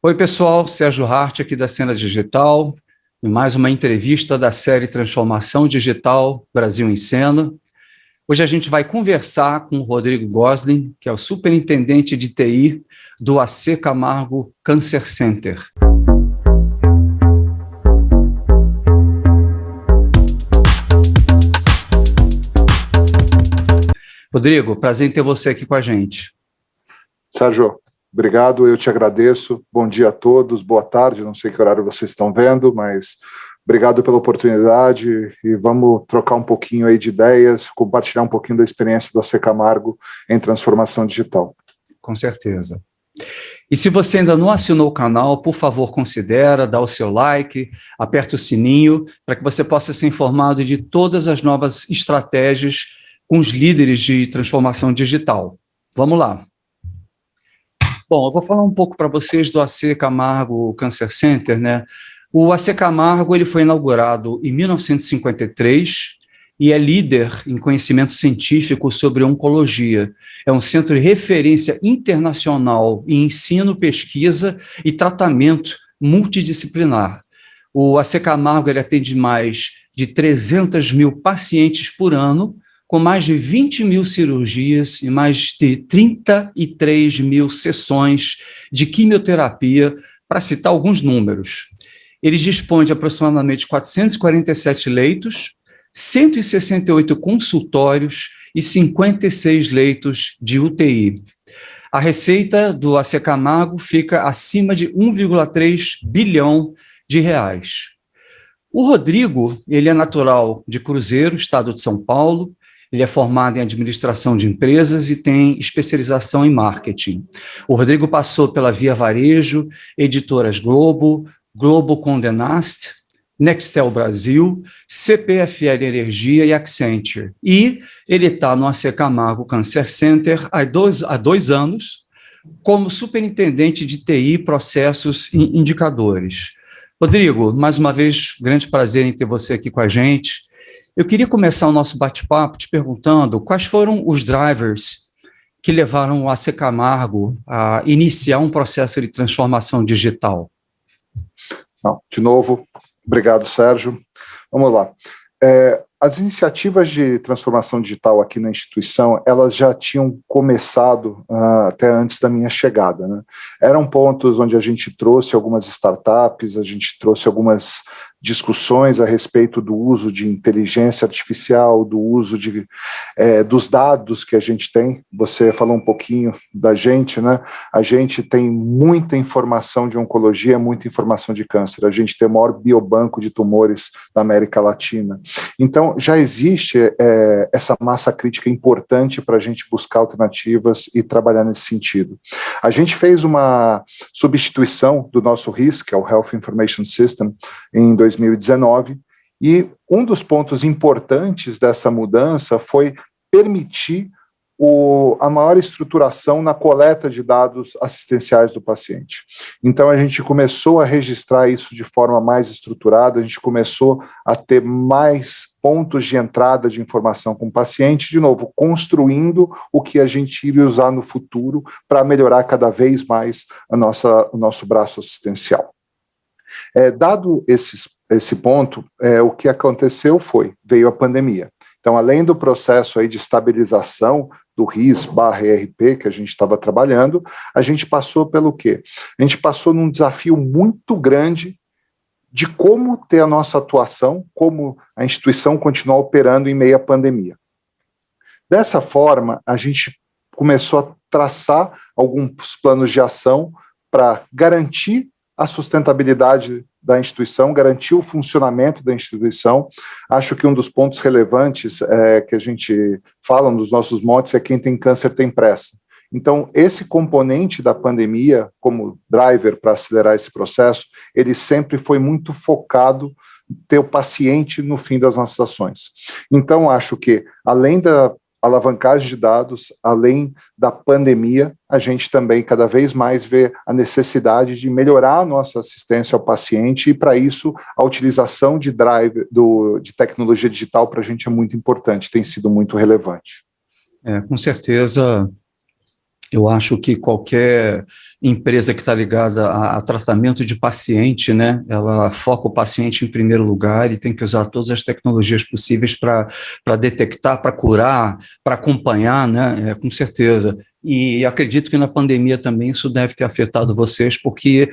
Oi, pessoal, Sérgio Hart aqui da Cena Digital, em mais uma entrevista da série Transformação Digital Brasil em Cena. Hoje a gente vai conversar com o Rodrigo Gosling, que é o superintendente de TI do AC Camargo Cancer Center. Rodrigo, prazer em ter você aqui com a gente. Sérgio, obrigado, eu te agradeço. Bom dia a todos, boa tarde, não sei que horário vocês estão vendo, mas obrigado pela oportunidade e vamos trocar um pouquinho aí de ideias, compartilhar um pouquinho da experiência do AC Camargo em transformação digital. Com certeza. E se você ainda não assinou o canal, por favor, considere dar o seu like, aperte o sininho, para que você possa ser informado de todas as novas estratégias com os líderes de transformação digital. Vamos lá. Bom, eu vou falar um pouco para vocês do AC Camargo Cancer Center, né? O AC Camargo ele foi inaugurado em 1953 e é líder em conhecimento científico sobre oncologia. É um centro de referência internacional em ensino, pesquisa e tratamento multidisciplinar. O AC Camargo ele atende mais de 300 mil pacientes por ano, com mais de 20 mil cirurgias e mais de 33 mil sessões de quimioterapia, para citar alguns números. Eles dispõem de aproximadamente 447 leitos, 168 consultórios e 56 leitos de UTI. A receita do AC Camargo fica acima de 1,3 bilhão de reais. O Rodrigo, ele é natural de Cruzeiro, estado de São Paulo. Ele é formado em administração de empresas e tem especialização em marketing. O Rodrigo passou pela Via Varejo, Editoras Globo, Globo Condé Nast, Nextel Brasil, CPFL Energia e Accenture. E ele está no AC Camargo Cancer Center há dois anos, como superintendente de TI, processos e indicadores. Rodrigo, mais uma vez, grande prazer em ter você aqui com a gente. Eu queria começar o nosso bate-papo te perguntando quais foram os drivers que levaram o AC Camargo a iniciar um processo de transformação digital. De novo, obrigado, Sérgio. Vamos lá. As iniciativas de transformação digital aqui na instituição, elas já tinham começado até antes da minha chegada, né? Eram pontos onde a gente trouxe algumas startups, a gente trouxe algumas discussões a respeito do uso de inteligência artificial, do uso dos dados que a gente tem. Você falou um pouquinho da gente, né? A gente tem muita informação de oncologia, muita informação de câncer. A gente tem o maior biobanco de tumores da América Latina. Então, já existe essa massa crítica importante para a gente buscar alternativas e trabalhar nesse sentido. A gente fez uma substituição do nosso RIS, que é o Health Information System, em 2019, e um dos pontos importantes dessa mudança foi permitir a maior estruturação na coleta de dados assistenciais do paciente. Então, a gente começou a registrar isso de forma mais estruturada, a gente começou a ter mais pontos de entrada de informação com o paciente, de novo, construindo o que a gente iria usar no futuro para melhorar cada vez mais o nosso braço assistencial. Dado esse ponto, o que aconteceu veio a pandemia. Então, além do processo aí de estabilização do RIS/ERP que a gente estava trabalhando, a gente passou pelo quê? A gente passou num desafio muito grande de como ter a nossa atuação, como a instituição continuar operando em meio à pandemia. Dessa forma, a gente começou a traçar alguns planos de ação para garantir a sustentabilidade da instituição, garantir o funcionamento da instituição. Acho que um dos pontos relevantes que a gente fala nos nossos motes é quem tem câncer tem pressa. Então, esse componente da pandemia, como driver para acelerar esse processo, ele sempre foi muito focado em ter o paciente no fim das nossas ações. Então, acho que, além da alavancagem de dados, além da pandemia, a gente também cada vez mais vê a necessidade de melhorar a nossa assistência ao paciente e, para isso, a utilização de de tecnologia digital para a gente é muito importante, tem sido muito relevante. Com certeza, Eu acho que qualquer empresa que está ligada a tratamento de paciente, né, ela foca o paciente em primeiro lugar e tem que usar todas as tecnologias possíveis para detectar, para curar, para acompanhar, né, com certeza. E acredito que na pandemia também isso deve ter afetado vocês, porque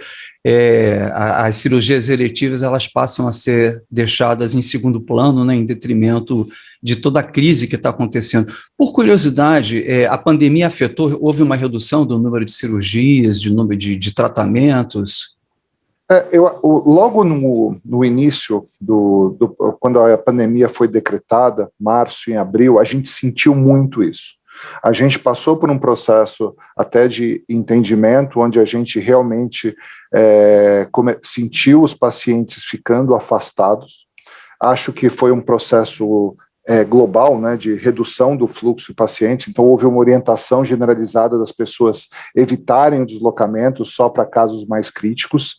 as cirurgias eletivas elas passam a ser deixadas em segundo plano, né, em detrimento de toda a crise que está acontecendo. Por curiosidade, a pandemia afetou, houve uma redução do número de cirurgias, de número de tratamentos? Logo no início, quando a pandemia foi decretada, março e abril, a gente sentiu muito isso. A gente passou por um processo até de entendimento, onde a gente realmente sentiu os pacientes ficando afastados. Acho que foi um processo global, né, de redução do fluxo de pacientes, então houve uma orientação generalizada das pessoas evitarem o deslocamento só para casos mais críticos,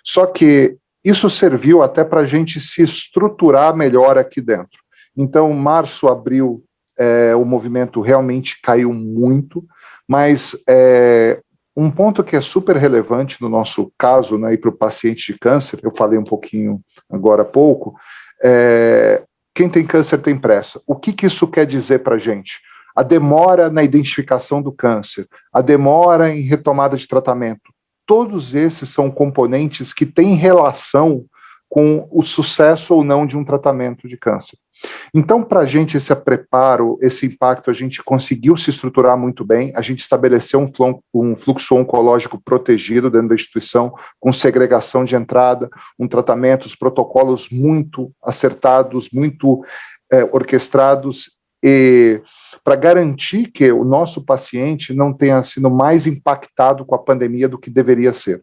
só que isso serviu até para a gente se estruturar melhor aqui dentro. Então, março, abril, o movimento realmente caiu muito, mas um ponto que é super relevante no nosso caso, né, e para o paciente de câncer, eu falei um pouquinho agora há pouco, quem tem câncer tem pressa. O que isso quer dizer para a gente? A demora na identificação do câncer, a demora em retomada de tratamento, todos esses são componentes que têm relação com o sucesso ou não de um tratamento de câncer. Então, para a gente, esse preparo, esse impacto, a gente conseguiu se estruturar muito bem, a gente estabeleceu um fluxo oncológico protegido dentro da instituição, com segregação de entrada, tratamento, os protocolos muito acertados, muito orquestrados, e para garantir que o nosso paciente não tenha sido mais impactado com a pandemia do que deveria ser.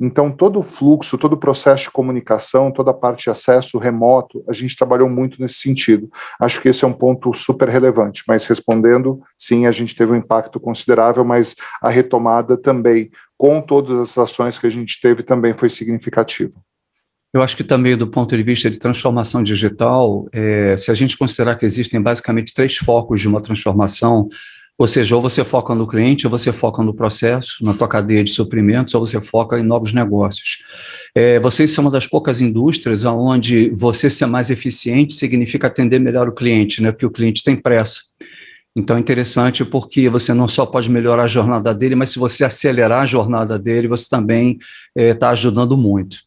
Então, todo o fluxo, todo o processo de comunicação, toda a parte de acesso remoto, a gente trabalhou muito nesse sentido. Acho que esse é um ponto super relevante, mas respondendo, sim, a gente teve um impacto considerável, mas a retomada também, com todas as ações que a gente teve, também foi significativa. Eu acho que também do ponto de vista de transformação digital, se a gente considerar que existem basicamente 3 focos de uma transformação, ou seja, ou você foca no cliente, ou você foca no processo, na tua cadeia de suprimentos, ou você foca em novos negócios. Vocês são uma das poucas indústrias onde você ser mais eficiente significa atender melhor o cliente, né? Porque o cliente tem pressa. Então é interessante porque você não só pode melhorar a jornada dele, mas se você acelerar a jornada dele, você também está ajudando muito.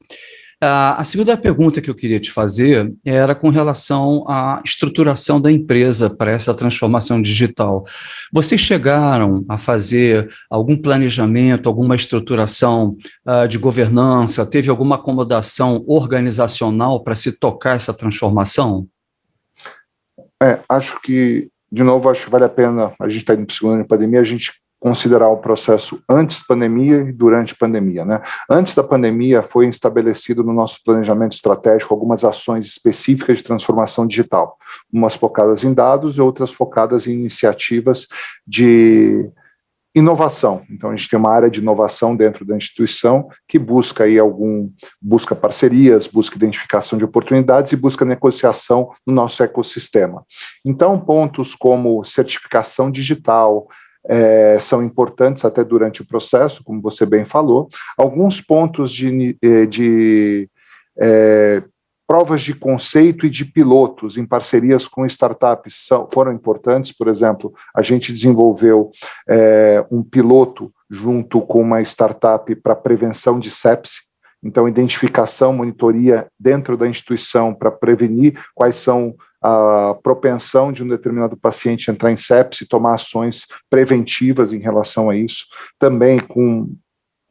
A segunda pergunta que eu queria te fazer era com relação à estruturação da empresa para essa transformação digital. Vocês chegaram a fazer algum planejamento, alguma estruturação de governança? Teve alguma acomodação organizacional para se tocar essa transformação? Acho que, de novo, acho que vale a pena, a gente está indo para o segundo ano de pandemia, a gente considerar o processo antes da pandemia e durante a pandemia, né? Antes da pandemia foi estabelecido no nosso planejamento estratégico algumas ações específicas de transformação digital, umas focadas em dados e outras focadas em iniciativas de inovação. Então a gente tem uma área de inovação dentro da instituição que busca aí busca parcerias, busca identificação de oportunidades e busca negociação no nosso ecossistema. Então pontos como certificação digital, são importantes até durante o processo, como você bem falou. Alguns pontos de provas de conceito e de pilotos em parcerias com startups foram importantes. Por exemplo, a gente desenvolveu um piloto junto com uma startup para prevenção de sepse. Então, identificação, monitoria dentro da instituição para prevenir quais são a propensão de um determinado paciente entrar em sepse e tomar ações preventivas em relação a isso. Também com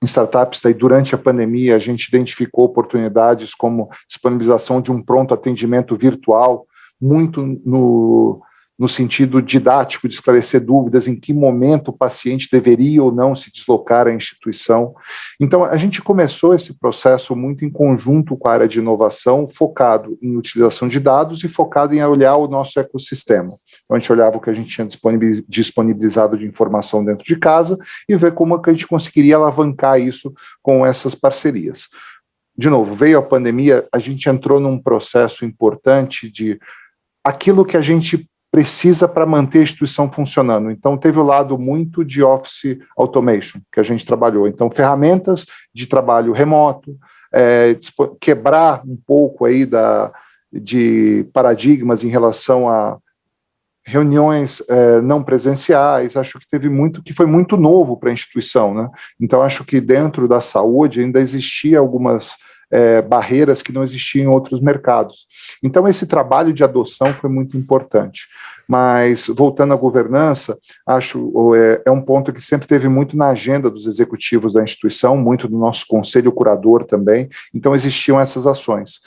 startups, daí, durante a pandemia, a gente identificou oportunidades como disponibilização de um pronto atendimento virtual, muito no sentido didático, de esclarecer dúvidas em que momento o paciente deveria ou não se deslocar à instituição. Então, a gente começou esse processo muito em conjunto com a área de inovação, focado em utilização de dados e focado em olhar o nosso ecossistema. Então, a gente olhava o que a gente tinha disponibilizado de informação dentro de casa e ver como que a gente conseguiria alavancar isso com essas parcerias. De novo, veio a pandemia, a gente entrou num processo importante de aquilo que a gente precisa para manter a instituição funcionando. Então, teve o lado muito de Office Automation, que a gente trabalhou. Então, ferramentas de trabalho remoto, quebrar um pouco aí de paradigmas em relação a reuniões não presenciais. Acho que que foi muito novo para a instituição, né? Então, acho que dentro da saúde ainda existia algumas barreiras que não existiam em outros mercados. Então, esse trabalho de adoção foi muito importante. Mas, voltando à governança, acho é um ponto que sempre teve muito na agenda dos executivos da instituição, muito do nosso conselho curador também. Então, existiam essas ações.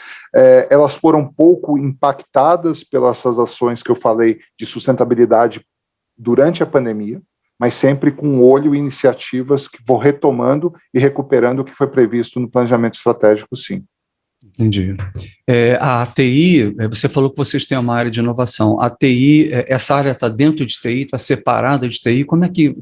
Elas foram pouco impactadas pelas ações que eu falei de sustentabilidade durante a pandemia, mas sempre com olho em iniciativas que vão retomando e recuperando o que foi previsto no planejamento estratégico, sim. Entendi. A TI, você falou que vocês têm uma área de inovação. A TI, essa área está dentro de TI, está separada de TI? Como é que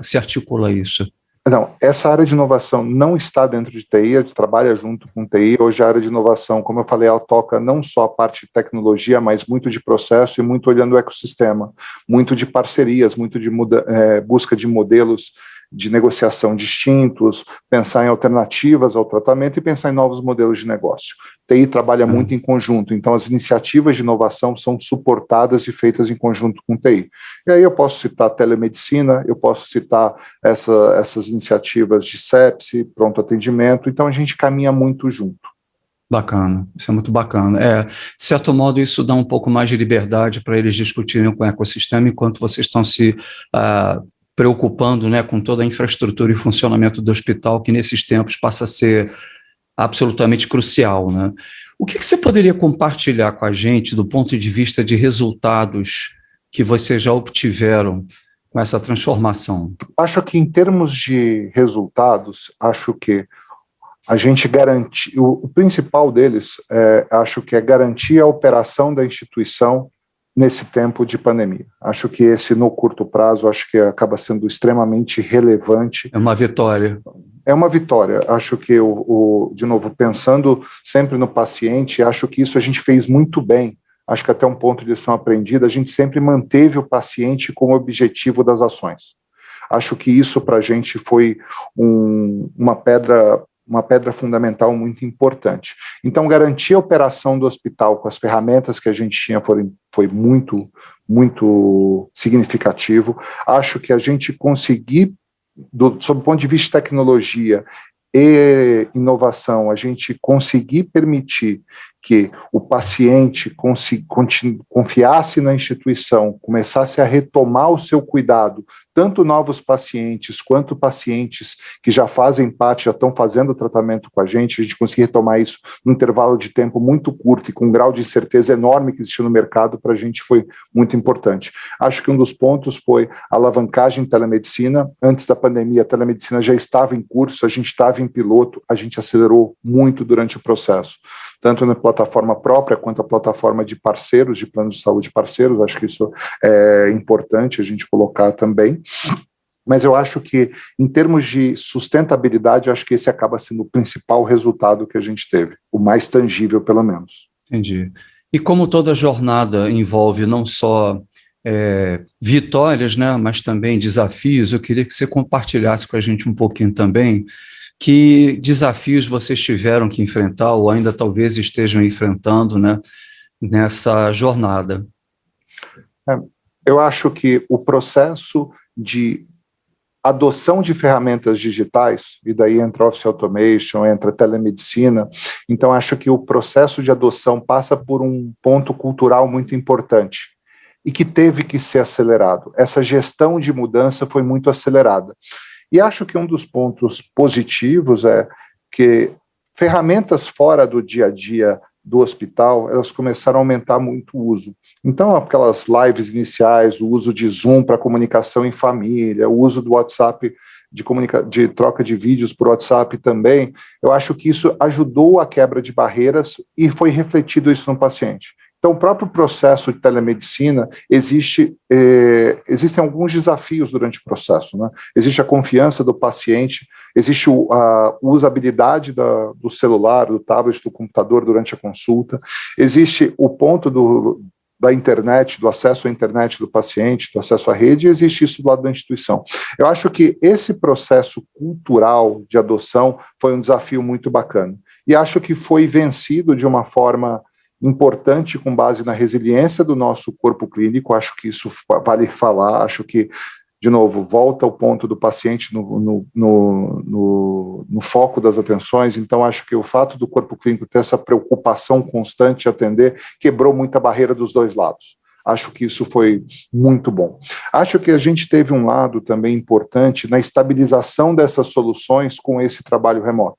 se articula isso? Não, essa área de inovação não está dentro de TI, a gente trabalha junto com TI. Hoje a área de inovação, como eu falei, ela toca não só a parte de tecnologia, mas muito de processo e muito olhando o ecossistema, muito de parcerias, muito de busca de modelos de negociação distintos, pensar em alternativas ao tratamento e pensar em novos modelos de negócio. TI trabalha muito em conjunto, então as iniciativas de inovação são suportadas e feitas em conjunto com TI. E aí eu posso citar telemedicina, eu posso citar essas iniciativas de sepsi, pronto atendimento, então a gente caminha muito junto. Bacana, isso é muito bacana. De certo modo, isso dá um pouco mais de liberdade para eles discutirem com o ecossistema, enquanto vocês estão se preocupando, né, com toda a infraestrutura e funcionamento do hospital, que nesses tempos passa a ser absolutamente crucial, né? O que você poderia compartilhar com a gente do ponto de vista de resultados que vocês já obtiveram com essa transformação? Acho que em termos de resultados, acho que a gente garante, o principal deles, acho que é garantir a operação da instituição nesse tempo de pandemia. Acho que esse, no curto prazo, acho que acaba sendo extremamente relevante. É uma vitória. É uma vitória. Acho que, de novo, pensando sempre no paciente, acho que isso a gente fez muito bem. Acho que até um ponto de lição aprendida, a gente sempre manteve o paciente como objetivo das ações. Acho que isso para a gente foi uma pedra fundamental muito importante. Então, garantir a operação do hospital com as ferramentas que a gente tinha foi muito, muito significativo. Acho que a gente conseguir, sob o ponto de vista de tecnologia e inovação, a gente conseguir permitir que o paciente confiasse na instituição, começasse a retomar o seu cuidado, tanto novos pacientes quanto pacientes que já fazem parte, já estão fazendo o tratamento com a gente conseguir retomar isso num intervalo de tempo muito curto e com um grau de certeza enorme que existe no mercado, para a gente foi muito importante. Acho que um dos pontos foi a alavancagem em telemedicina. Antes da pandemia, a telemedicina já estava em curso, a gente estava em piloto, a gente acelerou muito durante o processo, tanto na plataforma própria quanto a plataforma de parceiros, de planos de saúde parceiros. Acho que isso é importante a gente colocar também. Mas eu acho que, em termos de sustentabilidade, eu acho que esse acaba sendo o principal resultado que a gente teve, o mais tangível, pelo menos. Entendi. E como toda jornada envolve não só vitórias, né, mas também desafios, eu queria que você compartilhasse com a gente um pouquinho também que desafios vocês tiveram que enfrentar ou ainda talvez estejam enfrentando, né, nessa jornada. Eu acho que o processo de adoção de ferramentas digitais, e daí entra Office Automation, entra telemedicina, então acho que o processo de adoção passa por um ponto cultural muito importante e que teve que ser acelerado. Essa gestão de mudança foi muito acelerada. E acho que um dos pontos positivos é que ferramentas fora do dia a dia do hospital, elas começaram a aumentar muito o uso. Então, aquelas lives iniciais, o uso de Zoom para comunicação em família, o uso do WhatsApp, de troca de vídeos por WhatsApp também, eu acho que isso ajudou a quebra de barreiras e foi refletido isso no paciente. Então, o próprio processo de telemedicina, existem alguns desafios durante o processo, né? Existe a confiança do paciente, existe a usabilidade do celular, do tablet, do computador durante a consulta, existe o ponto da internet, do acesso à internet do paciente, do acesso à rede, existe isso do lado da instituição. Eu acho que esse processo cultural de adoção foi um desafio muito bacana. E acho que foi vencido de uma forma importante com base na resiliência do nosso corpo clínico. Acho que isso vale falar, acho que, de novo, volta ao ponto do paciente no foco das atenções. Então, acho que o fato do corpo clínico ter essa preocupação constante de atender quebrou muita barreira dos dois lados. Acho que isso foi muito bom. Acho que a gente teve um lado também importante na estabilização dessas soluções com esse trabalho remoto.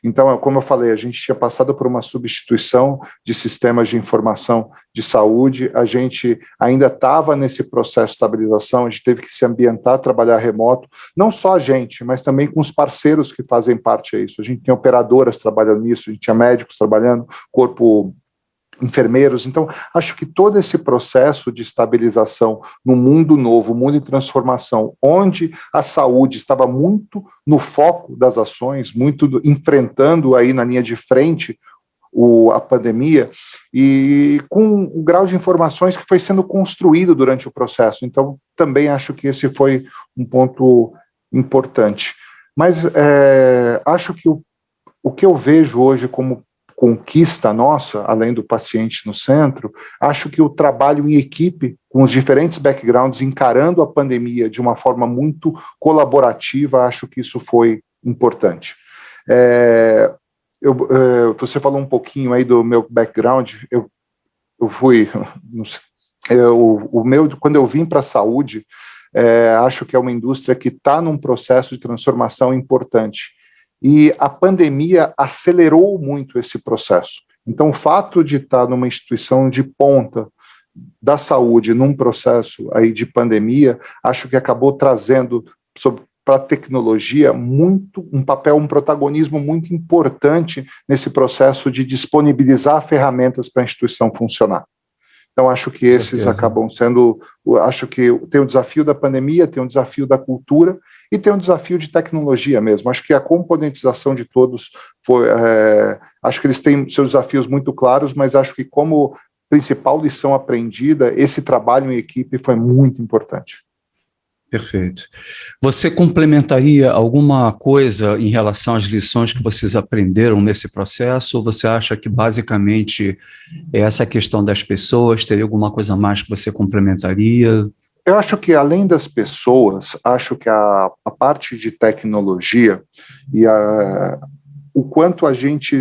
Então, como eu falei, a gente tinha passado por uma substituição de sistemas de informação de saúde, a gente ainda estava nesse processo de estabilização, a gente teve que se ambientar, trabalhar remoto, não só a gente, mas também com os parceiros que fazem parte disso. A gente tinha operadoras trabalhando nisso, a gente tinha médicos trabalhando, corpo enfermeiros. Então, acho que todo esse processo de estabilização no mundo novo, mundo em transformação, onde a saúde estava muito no foco das ações, muito enfrentando aí na linha de frente a pandemia, e com o grau de informações que foi sendo construído durante o processo. Então, também acho que esse foi um ponto importante. Mas acho que o que eu vejo hoje como conquista nossa, além do paciente no centro, acho que o trabalho em equipe, com os diferentes backgrounds, encarando a pandemia de uma forma muito colaborativa, acho que isso foi importante. Você falou um pouquinho aí do meu background, eu fui, quando eu vim para a saúde, acho que é uma indústria que está num processo de transformação importante. E a pandemia acelerou muito esse processo. Então, o fato de estar numa instituição de ponta da saúde, num processo aí de pandemia, acho que acabou trazendo para a tecnologia um protagonismo muito importante nesse processo de disponibilizar ferramentas para a instituição funcionar. Então, acho que esses acabam sendo... Acho que tem o desafio da pandemia, tem o desafio da cultura e tem o desafio de tecnologia mesmo. Acho que a componentização de todos foi... acho que eles têm seus desafios muito claros, mas acho que como principal lição aprendida, esse trabalho em equipe foi muito importante. Perfeito. Você complementaria alguma coisa em relação às lições que vocês aprenderam nesse processo, ou você acha que basicamente essa questão das pessoas, teria alguma coisa mais que você complementaria? Eu acho que além das pessoas, acho que a parte de tecnologia e o quanto a gente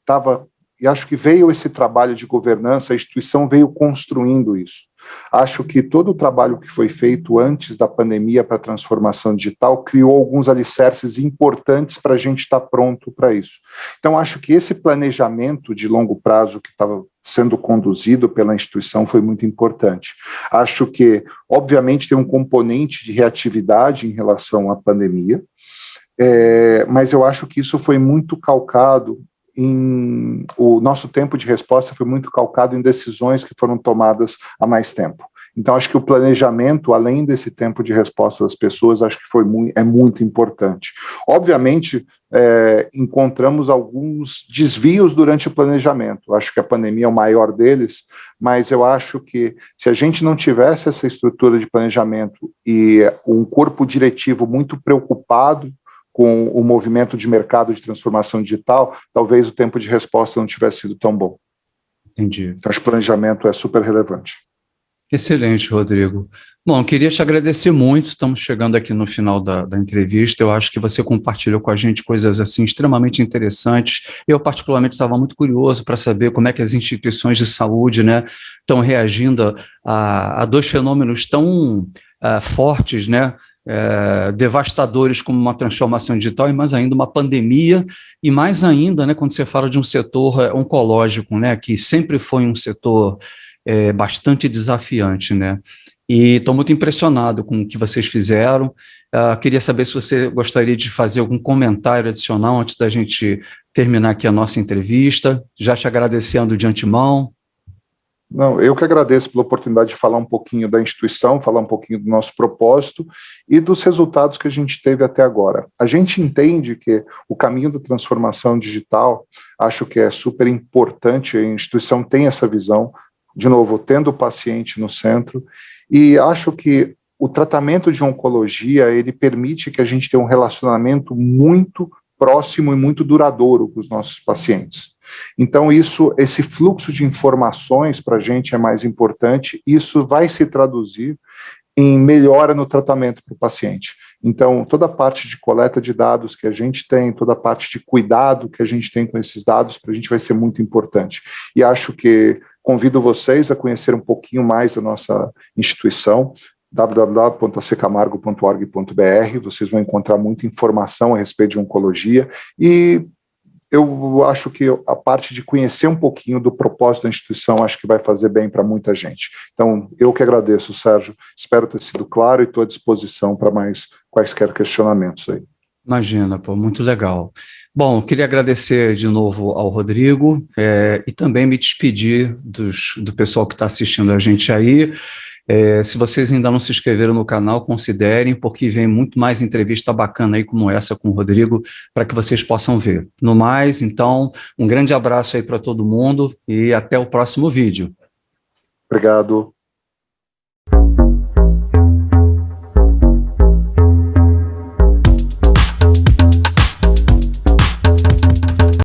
estava, e acho que veio esse trabalho de governança, a instituição veio construindo isso. Acho que todo o trabalho que foi feito antes da pandemia para a transformação digital criou alguns alicerces importantes para a gente estar pronto para isso. Então, acho que esse planejamento de longo prazo que estava sendo conduzido pela instituição foi muito importante. Acho que, obviamente, tem um componente de reatividade em relação à pandemia, mas eu acho que isso foi muito calcado o nosso tempo de resposta foi muito calcado em decisões que foram tomadas há mais tempo. Então, acho que o planejamento, além desse tempo de resposta das pessoas, acho que é muito importante. Obviamente, encontramos alguns desvios durante o planejamento. Acho que a pandemia é o maior deles, mas eu acho que se a gente não tivesse essa estrutura de planejamento e um corpo diretivo muito preocupado com o movimento de mercado de transformação digital, talvez o tempo de resposta não tivesse sido tão bom. Entendi. Então, acho que o planejamento é super relevante. Excelente, Rodrigo. Bom, eu queria te agradecer muito, estamos chegando aqui no final da entrevista, eu acho que você compartilhou com a gente coisas assim extremamente interessantes. Eu particularmente estava muito curioso para saber como é que as instituições de saúde, né, estão reagindo a dois fenômenos tão fortes, né, devastadores como uma transformação digital e mais ainda uma pandemia, e mais ainda, né, quando você fala de um setor oncológico, né, que sempre foi um setor bastante desafiante, né, e estou muito impressionado com o que vocês fizeram. Queria saber se você gostaria de fazer algum comentário adicional antes da gente terminar aqui a nossa entrevista, já te agradecendo de antemão. Não, eu que agradeço pela oportunidade de falar um pouquinho da instituição, falar um pouquinho do nosso propósito e dos resultados que a gente teve até agora. A gente entende que o caminho da transformação digital, acho que é super importante, a instituição tem essa visão, de novo, tendo o paciente no centro, e acho que o tratamento de oncologia, ele permite que a gente tenha um relacionamento muito próximo e muito duradouro com os nossos pacientes. Então, esse fluxo de informações para a gente é mais importante, isso vai se traduzir em melhora no tratamento para o paciente. Então, toda a parte de coleta de dados que a gente tem, toda a parte de cuidado que a gente tem com esses dados, para a gente vai ser muito importante. E acho que convido vocês a conhecer um pouquinho mais da nossa instituição, www.accamargo.org.br, vocês vão encontrar muita informação a respeito de oncologia, e eu acho que a parte de conhecer um pouquinho do propósito da instituição, acho que vai fazer bem para muita gente. Então, eu que agradeço, Sérgio, espero ter sido claro e estou à disposição para mais quaisquer questionamentos aí. Imagina, pô, muito legal. Bom, queria agradecer de novo ao Rodrigo e também me despedir do pessoal que está assistindo a gente aí. Se vocês ainda não se inscreveram no canal, considerem, porque vem muito mais entrevista bacana aí como essa com o Rodrigo, para que vocês possam ver. No mais, então, um grande abraço aí para todo mundo e até o próximo vídeo. Obrigado.